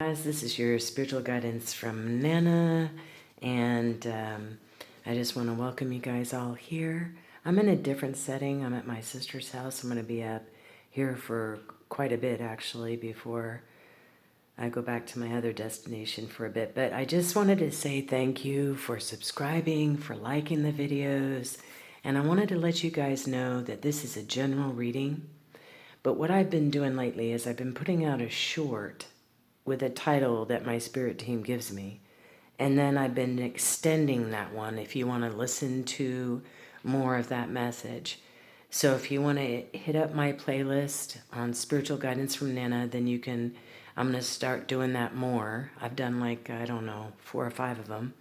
Guys, this is your spiritual guidance from Nana, and I just want to welcome you guys all here. I'm in a different setting. I'm at my sister's house. I'm going to be up here for quite a bit, actually, before I go back to my other destination for a bit. But I just wanted to say thank you for subscribing, for liking the videos, and I wanted to let you guys know that this is a general reading. But what I've been doing lately is I've been putting out a short with a title that my spirit team gives me. And then I've been extending that one if you want to listen to more of that message. So if you want to hit up my playlist on Spiritual Guidance from Nana, then you can, I'm going to start doing that more. I've done like, I don't know, 4 or 5 of them,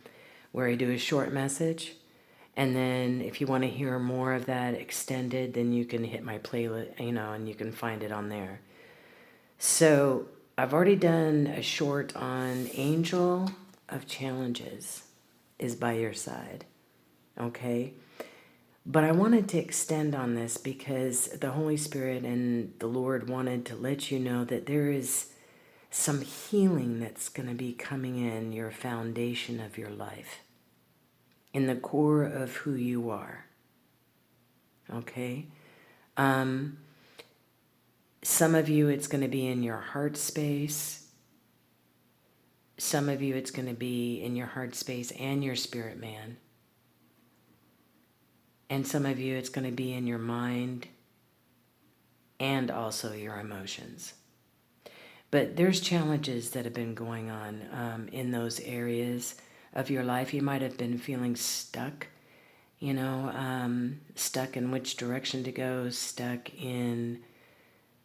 where I do a short message. And then if you want to hear more of that extended, then you can hit my playlist, and you can find it on there. So I've already done a short on Angel of Challenges is by your side, okay? But I wanted to extend on this because the Holy Spirit and the Lord wanted to let you know that there is some healing that's going to be coming in your foundation of your life, in the core of who you are, okay? Some of you, it's going to be in your heart space. Some of you, it's going to be in your heart space and your spirit man. And some of you, it's going to be in your mind and also your emotions. But there's challenges that have been going on in those areas of your life. You might have been feeling stuck, stuck in which direction to go, stuck in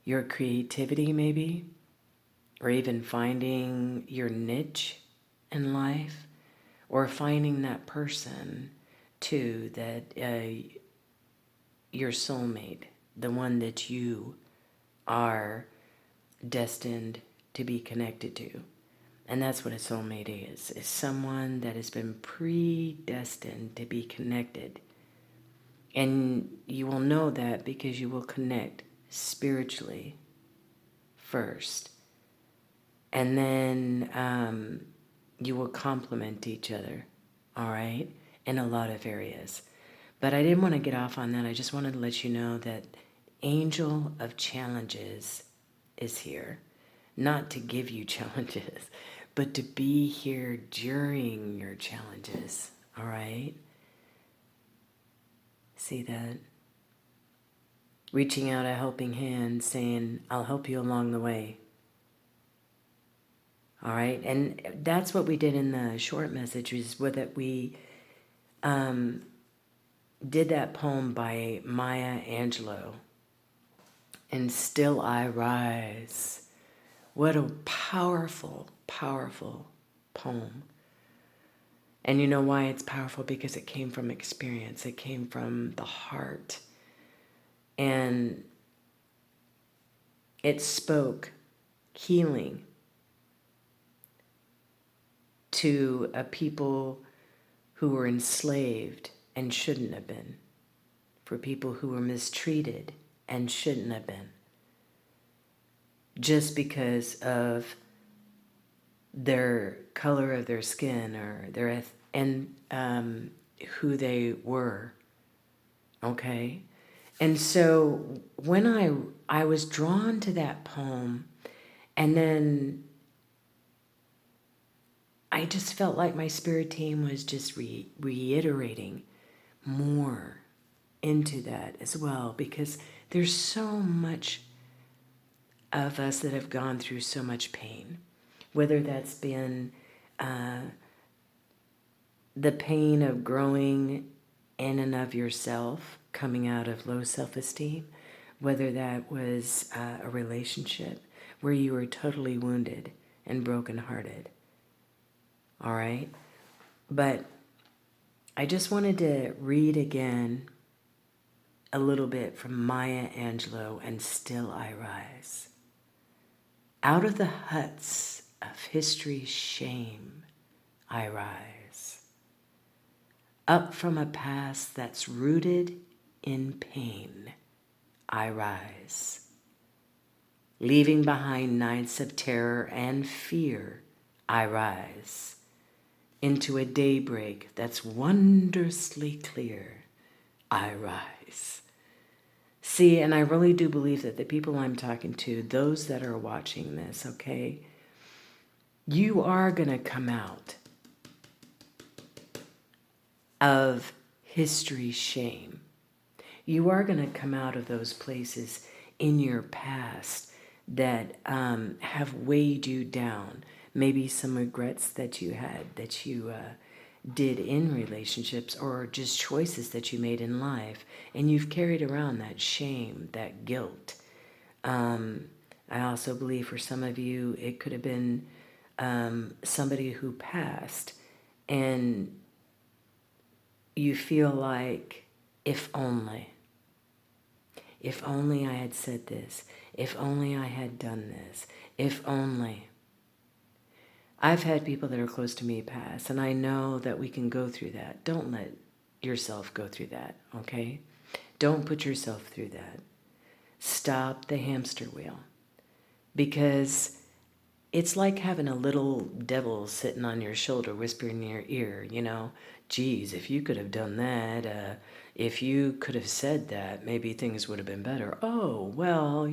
your creativity maybe, or even finding your niche in life, or finding that person too, that your soulmate, the one that you are destined to be connected to. And that's what a soulmate is someone that has been predestined to be connected. And you will know that because you will connect spiritually first. And then you will complement each other, all right, in a lot of areas. But I didn't want to get off on that. I just wanted to let you know that Angel of Challenges is here. Not to give you challenges, but to be here during your challenges, all right? See that? Reaching out a helping hand, saying, I'll help you along the way. All right, and that's what we did in the short message, is that we did that poem by Maya Angelou, and Still I Rise. What a powerful, powerful poem. And you know why it's powerful? Because it came from experience. It came from the heart. And it spoke healing to a people who were enslaved and shouldn't have been, for people who were mistreated and shouldn't have been, just because of their color of their skin or their who they were, okay? And so when I was drawn to that poem, and then I just felt like my spirit team was just reiterating more into that as well, because there's so much of us that have gone through so much pain, whether that's been the pain of growing in and of yourself, coming out of low self-esteem, whether that was a relationship where you were totally wounded and brokenhearted. All right? But I just wanted to read again a little bit from Maya Angelou and Still I Rise. Out of the huts of history's shame, I rise. Up from a past that's rooted in pain, I rise. Leaving behind nights of terror and fear, I rise into a daybreak that's wondrously clear. I rise. See, and I really do believe that the people I'm talking to, those that are watching this, okay, you are going to come out of history's shame. You are going to come out of those places in your past that have weighed you down. Maybe some regrets that you had, that you did in relationships, or just choices that you made in life. And you've carried around that shame, that guilt. I also believe for some of you, it could have been somebody who passed, and you feel like, if only I had said this, if only I had done this, if only. I've had people that are close to me pass, and I know that we can go through that. Don't let yourself go through that, okay? Don't put yourself through that. Stop the hamster wheel, because it's like having a little devil sitting on your shoulder whispering in your ear, geez, if you could have done that, if you could have said that, maybe things would have been better. Oh, well,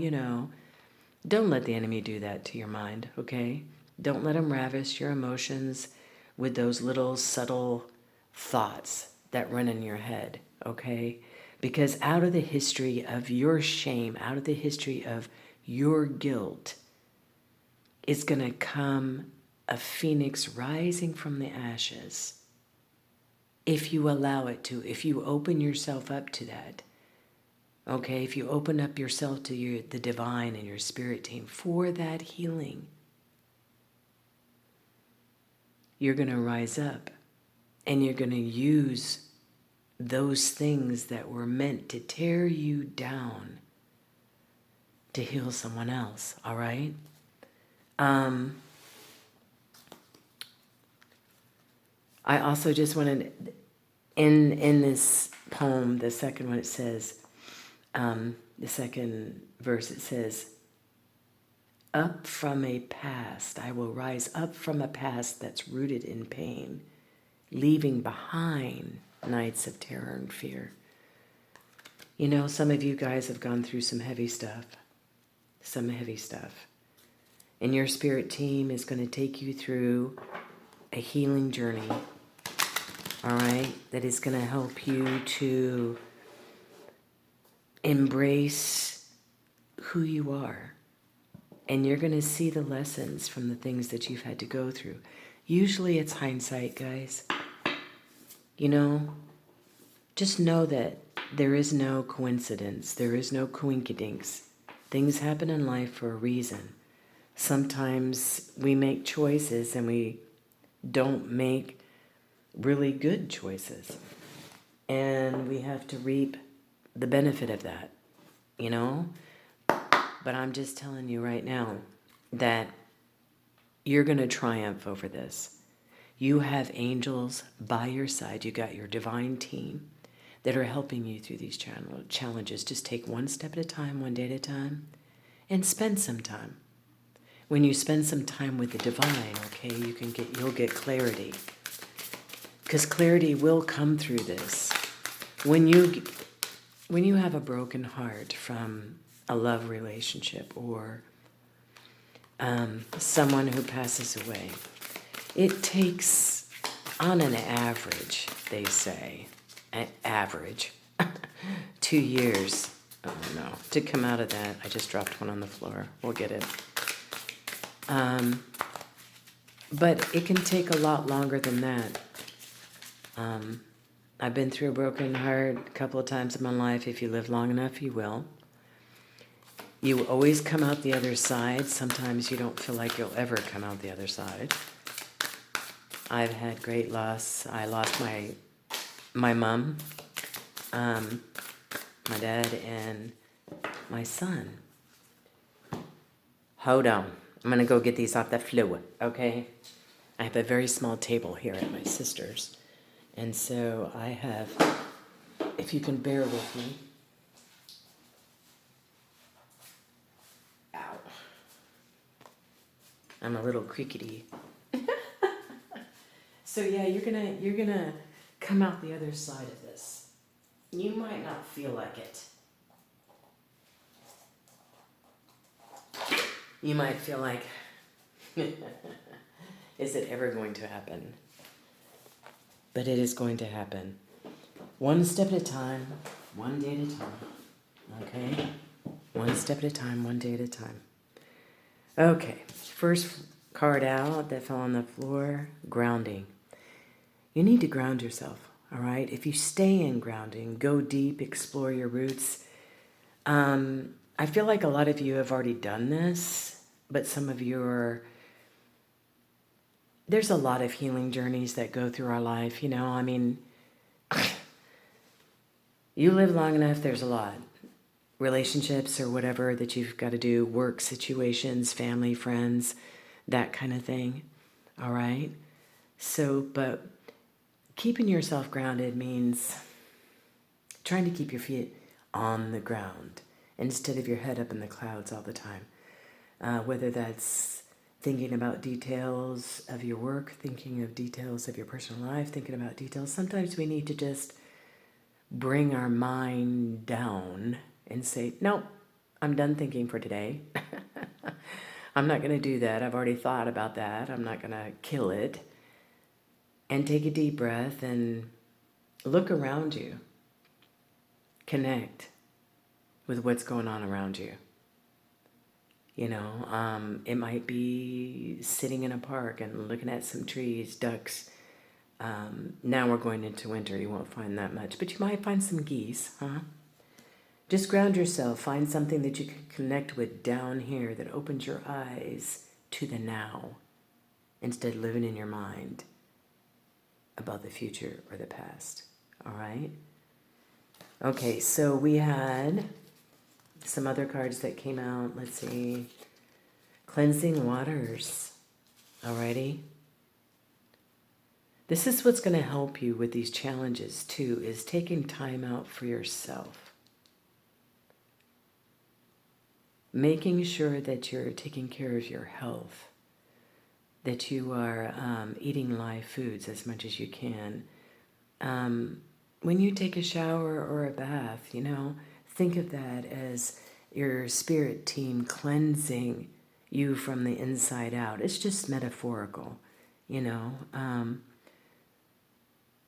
don't let the enemy do that to your mind, okay? Don't let him ravish your emotions with those little subtle thoughts that run in your head, okay? Because out of the history of your shame, out of the history of your guilt, is going to come a phoenix rising from the ashes. If you allow it to, if you open yourself up to that, okay, if you open up yourself to the divine and your spirit team for that healing, you're going to rise up, and you're going to use those things that were meant to tear you down to heal someone else, all right? I also just wanted, in this poem, the second one, it says, the second verse, it says, up from a past, I will rise up from a past that's rooted in pain, leaving behind nights of terror and fear. Some of you guys have gone through some heavy stuff. And your spirit team is going to take you through a healing journey, all right, that is going to help you to embrace who you are. And you're going to see the lessons from the things that you've had to go through. Usually it's hindsight, guys. Just know that there is no coincidence. There is no coinkydinks. Things happen in life for a reason. Sometimes we make choices and we don't make really good choices. And we have to reap the benefit of that, But I'm just telling you right now that you're going to triumph over this. You have angels by your side. You got your divine team that are helping you through these challenges. Just take one step at a time, one day at a time, and spend some time. When you spend some time with the divine, okay, you'll get clarity. Because clarity will come through this. When you have a broken heart from a love relationship or someone who passes away, it takes, on an average, they say, an average, 2 years, oh no, to come out of that. I just dropped one on the floor. We'll get it. But it can take a lot longer than that. I've been through a broken heart a couple of times in my life. If you live long enough, you will. You always come out the other side. Sometimes you don't feel like you'll ever come out the other side. I've had great loss. I lost my mom, my dad, and my son. Hold on. I'm going to go get these off the floor, okay? I have a very small table here at my sister's. And so I have, if you can bear with me. Ow. I'm a little crickety. So yeah, you're gonna come out the other side of this. You might not feel like it. You might feel like, is it ever going to happen? But it is going to happen. One step at a time, one day at a time. Okay? One step at a time, one day at a time. Okay, first card out that fell on the floor, grounding. You need to ground yourself, all right? If you stay in grounding, go deep, explore your roots. I feel like a lot of you have already done this, but some of you are... There's a lot of healing journeys that go through our life, you know? I mean, you live long enough, there's a lot. Relationships or whatever that you've got to do, work situations, family, friends, that kind of thing, all right? So, but keeping yourself grounded means trying to keep your feet on the ground instead of your head up in the clouds all the time. Whether that's thinking about details of your work, thinking of details of your personal life, thinking about details. Sometimes we need to just bring our mind down and say, nope, I'm done thinking for today. I'm not going to do that. I've already thought about that. I'm not going to kill it. And take a deep breath and look around you. Connect with what's going on around you. You know, it might be sitting in a park and looking at some trees, ducks. Now we're going into winter. You won't find that much, but you might find some geese, huh? Just ground yourself. Find something that you can connect with down here that opens your eyes to the now instead of living in your mind about the future or the past. All right? Okay, so we had some other cards that came out. Let's see. Cleansing waters. Alrighty? This is what's going to help you with these challenges too, is taking time out for yourself. Making sure that you're taking care of your health, that you are eating live foods as much as you can. When you take a shower or a bath, you know, think of that as your spirit team cleansing you from the inside out. It's just metaphorical, you know.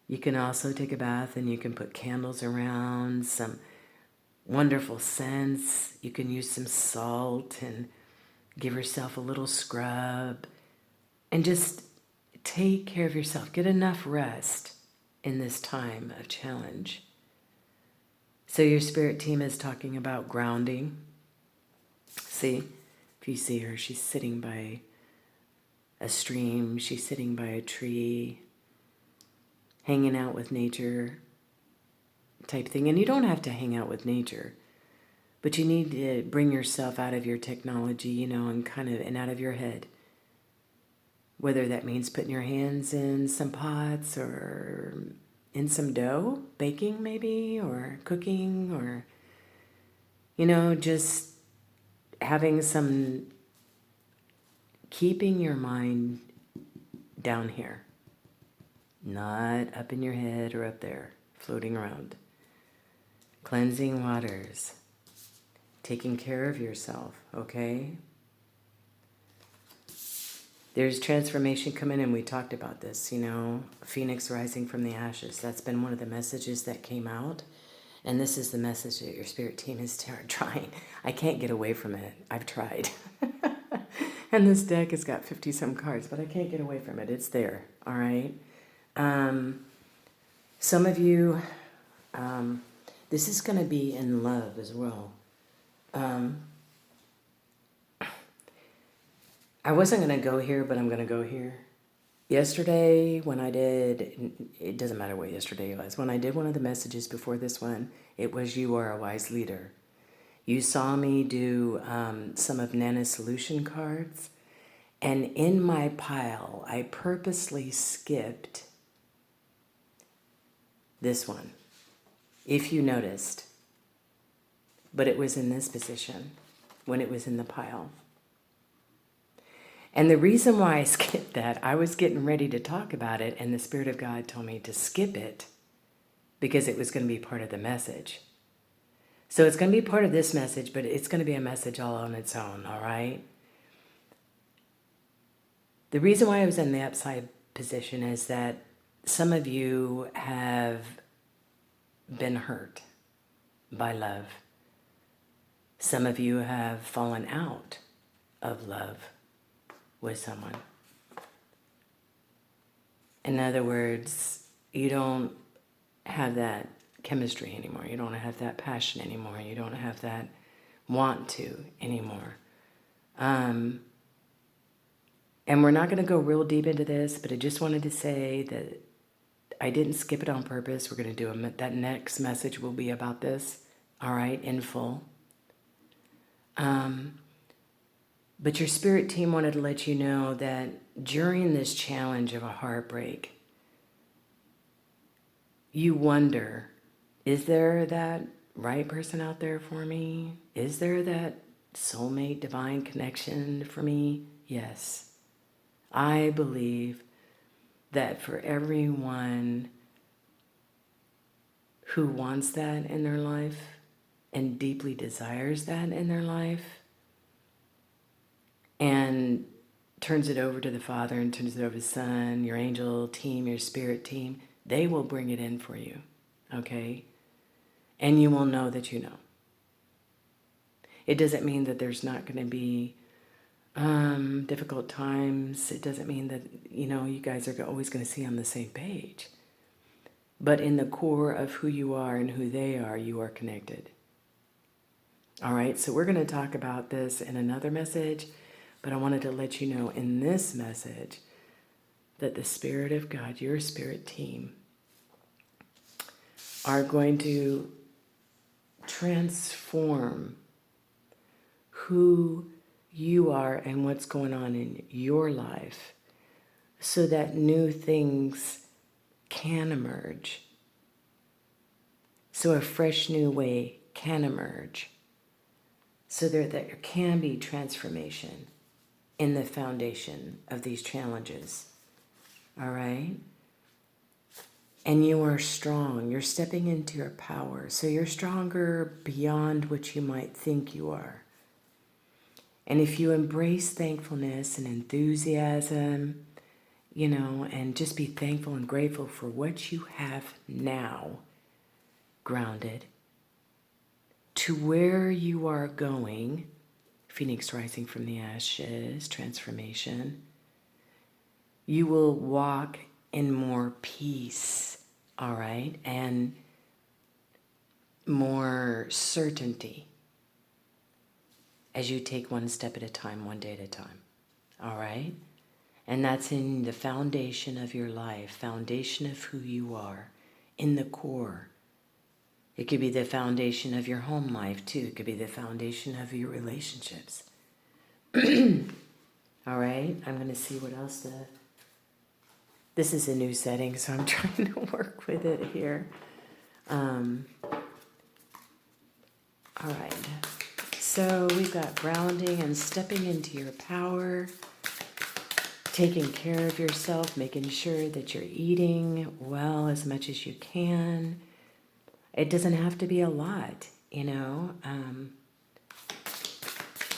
You can also take a bath and you can put candles around, some wonderful scents. You can use some salt and give yourself a little scrub and just take care of yourself. Get enough rest in this time of challenge. So your spirit team is talking about grounding. See, if you see her, she's sitting by a stream. She's sitting by a tree, hanging out with nature type thing. And you don't have to hang out with nature, but you need to bring yourself out of your technology, you know, and out of your head. Whether that means putting your hands in some pots or in some dough, baking maybe, or cooking, or, you know, just keeping your mind down here, not up in your head or up there, floating around. Cleansing waters, taking care of yourself, okay? There's transformation coming in. We talked about this, you know, Phoenix rising from the ashes. That's been one of the messages that came out. And this is the message that your spirit team is trying. I can't get away from it. I've tried. And this deck has got 50-some cards, but I can't get away from it. It's there, all right? Some of you, this is going to be in love as well. I wasn't going to go here, but I'm going to go here. Yesterday, when I did, it doesn't matter what yesterday was, when I did one of the messages before this one, it was you are a wise leader. You saw me do some of Nana's solution cards, and in my pile, I purposely skipped this one, if you noticed. But it was in this position when it was in the pile. And the reason why I skipped that, I was getting ready to talk about it, and the Spirit of God told me to skip it because it was going to be part of the message. So it's going to be part of this message, but it's going to be a message all on its own, all right? The reason why I was in the upside position is that some of you have been hurt by love. Some of you have fallen out of love with someone. In other words, you don't have that chemistry anymore. You don't have that passion anymore. You don't have that want to anymore. And we're not going to go real deep into this, but I just wanted to say that I didn't skip it on purpose. We're going to do that next message will be about this, all right, in full. But your spirit team wanted to let you know that during this challenge of a heartbreak, you wonder, is there that right person out there for me? Is there that soulmate divine connection for me? Yes. I believe that for everyone who wants that in their life and deeply desires that in their life and turns it over to the Father and turns it over to the Son, your angel team, your spirit team, they will bring it in for you, okay? And you will know that you know. It doesn't mean that there's not going to be difficult times. It doesn't mean that, you guys are always going to see on the same page. But in the core of who you are and who they are, you are connected. All right, so we're going to talk about this in another message, but I wanted to let you know in this message that the Spirit of God, your spirit team, are going to transform who you are and what's going on in your life so that new things can emerge. So a fresh new way can emerge. So there can be transformation in the foundation of these challenges. All right? And you are strong. You're stepping into your power. So you're stronger beyond what you might think you are. And if you embrace thankfulness and enthusiasm, and just be thankful and grateful for what you have now, grounded, to where you are going, Phoenix rising from the ashes, transformation, you will walk in more peace, all right, and more certainty as you take one step at a time, one day at a time, all right? And that's in the foundation of your life, foundation of who you are, in the core. It could be the foundation of your home life, too. It could be the foundation of your relationships. All right? I'm going to see what else This is a new setting, so I'm trying to work with it here. All right. So we've got grounding and stepping into your power, taking care of yourself, making sure that you're eating well as much as you can. It doesn't have to be a lot,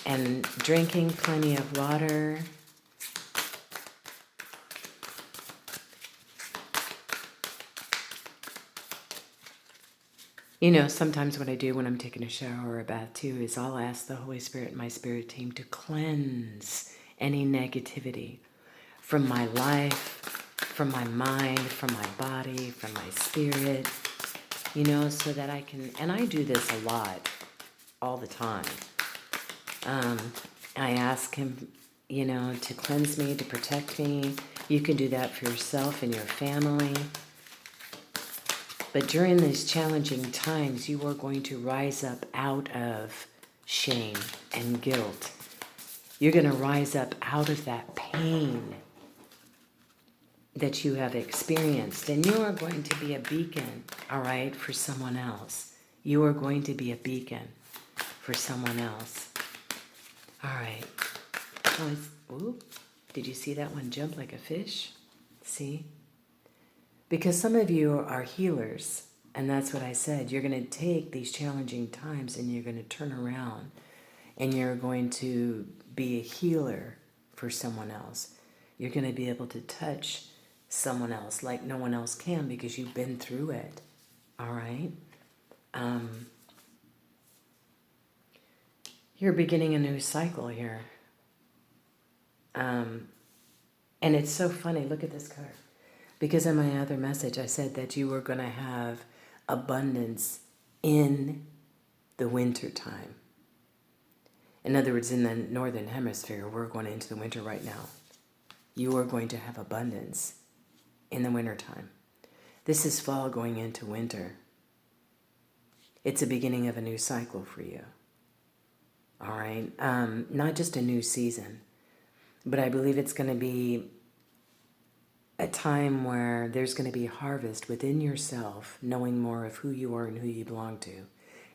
and drinking plenty of water. Sometimes what I do when I'm taking a shower or a bath too is I'll ask the Holy Spirit and my spirit team to cleanse any negativity from my life, from my mind, from my body, from my spirit, so that I can, and I do this a lot, all the time. I ask him, to cleanse me, to protect me. You can do that for yourself and your family. But during these challenging times, you are going to rise up out of shame and guilt. You're going to rise up out of that pain that you have experienced, and you are going to be a beacon, all right, for someone else. You are going to be a beacon for someone else. All right. Did you see that one jump like a fish? See? Because some of you are healers, and that's what I said. You're going to take these challenging times and you're going to turn around and you're going to be a healer for someone else. You're going to be able to touch someone else like no one else can because you've been through it. All right? You're beginning a new cycle here. And it's so funny. Look at this card. Because in my other message, I said that you were going to have abundance in the winter time. In other words, in the northern hemisphere, we're going into the winter right now. You are going to have abundance in the winter time. This is fall going into winter. It's a beginning of a new cycle for you. All right? Not just a new season, but I believe it's going to be a time where there's going to be harvest within yourself, knowing more of who you are and who you belong to.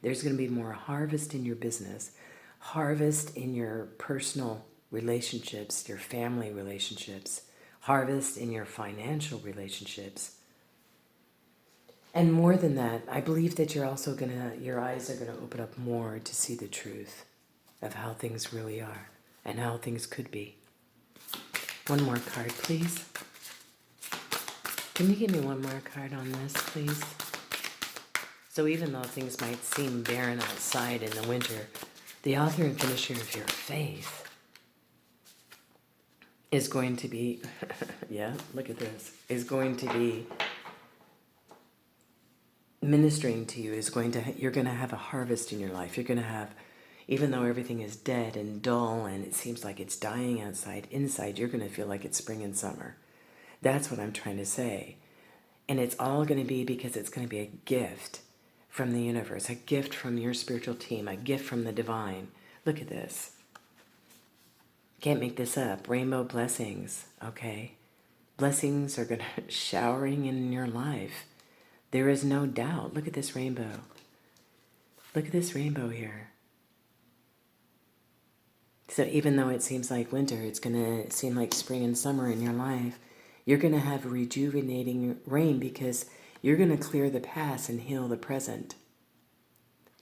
There's going to be more harvest in your business, harvest in your personal relationships, your family relationships, harvest in your financial relationships. And more than that, I believe that your eyes are going to open up more to see the truth of how things really are and how things could be. One more card, please. Can you give me one more card on this, please? So even though things might seem barren outside in the winter, the author and finisher of your faith is going to be, yeah, look at this, is going to be ministering to you, you're going to have a harvest in your life. You're going to have, even though everything is dead and dull and it seems like it's dying outside, inside you're going to feel like it's spring and summer. That's what I'm trying to say. And it's all going to be because it's going to be a gift from the universe, a gift from your spiritual team, a gift from the divine. Look at this. Can't make this up. Rainbow blessings, okay? Blessings are going to showering in your life. There is no doubt. Look at this rainbow. Look at this rainbow here. So even though it seems like winter, it's going to seem like spring and summer in your life. You're going to have rejuvenating rain because you're going to clear the past and heal the present.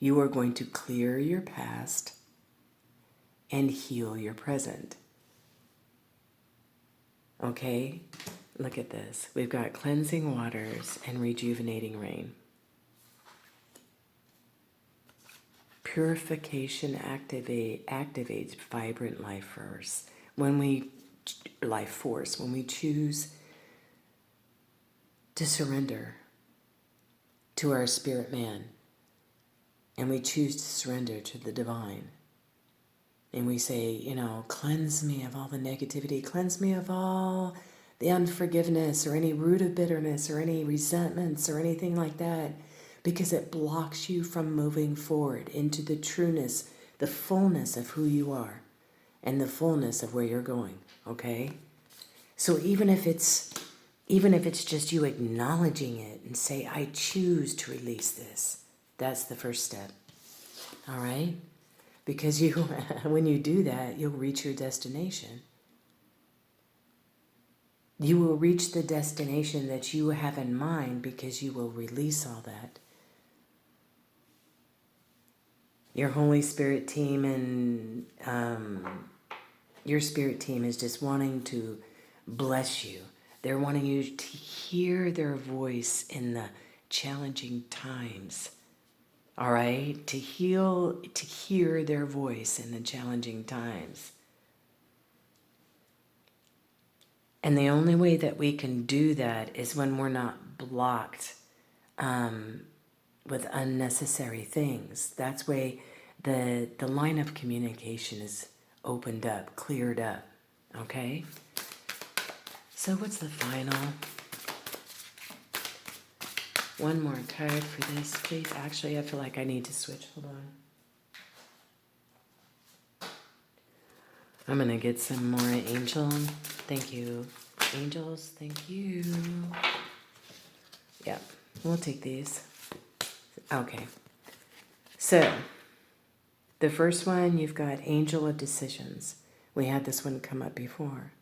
You are going to clear your past and heal your present. Okay? Look at this. We've got cleansing waters and rejuvenating rain. Purification activates vibrant life force. When we choose to surrender to our spirit man, and we choose to surrender to the divine, and we say, cleanse me of all the negativity, cleanse me of all the unforgiveness or any root of bitterness or any resentments or anything like that, because it blocks you from moving forward into the trueness, the fullness of who you are and the fullness of where you're going, okay? So even if it's just you acknowledging it and say, I choose to release this, that's the first step, all right? Because when you do that, you'll reach your destination. You will reach the destination that you have in mind because you will release all that. Your Holy Spirit team and your spirit team is just wanting to bless you. They're wanting you to hear their voice in the challenging times. All right? To hear their voice in the challenging times. And the only way that we can do that is when we're not blocked with unnecessary things. That's way the line of communication is opened up, cleared up. Okay? So what's the final? One more card for this, please. Actually, I feel like I need to switch. Hold on. I'm going to get some more angel. Thank you. Angels, thank you. Yeah, we'll take these. Okay. So, the first one, you've got Angel of Decisions. We had this one come up before.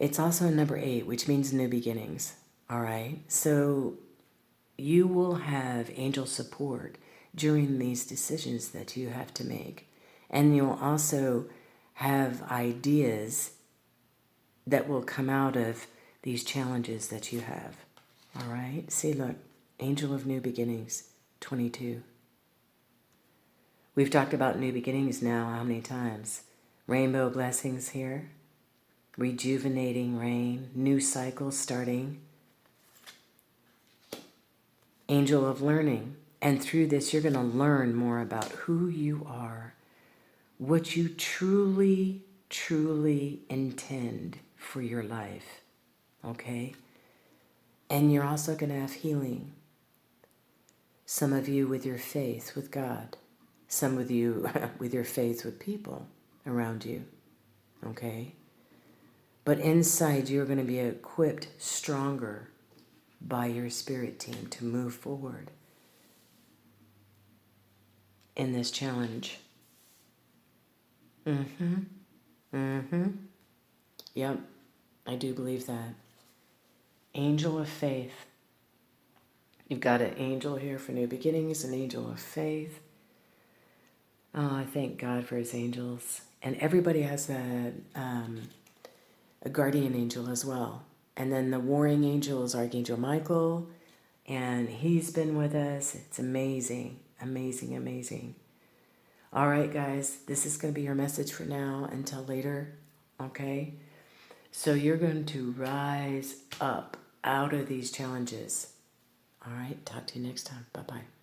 It's also number 8, which means new beginnings. All right. So you will have angel support during these decisions that you have to make. And you'll also have ideas that will come out of these challenges that you have. All right. See, look, angel of new beginnings, 22. We've talked about new beginnings now how many times? Rainbow blessings here, rejuvenating rain, new cycles starting. Angel of learning. And through this, you're going to learn more about who you are, what you truly, truly intend for your life. Okay? And you're also going to have healing. Some of you with your faith with God. Some of you with your faith with people around you. Okay? But inside, you're going to be equipped stronger by your spirit team to move forward in this challenge. Yep, I do believe that. Angel of faith. You've got an angel here for new beginnings, an angel of faith. Oh, I thank God for his angels. And everybody has a guardian angel as well. And then the warring angel is Archangel Michael. And he's been with us. It's amazing, amazing, amazing. All right, guys, this is going to be your message for now until later, okay? So you're going to rise up out of these challenges. All right, talk to you next time. Bye-bye.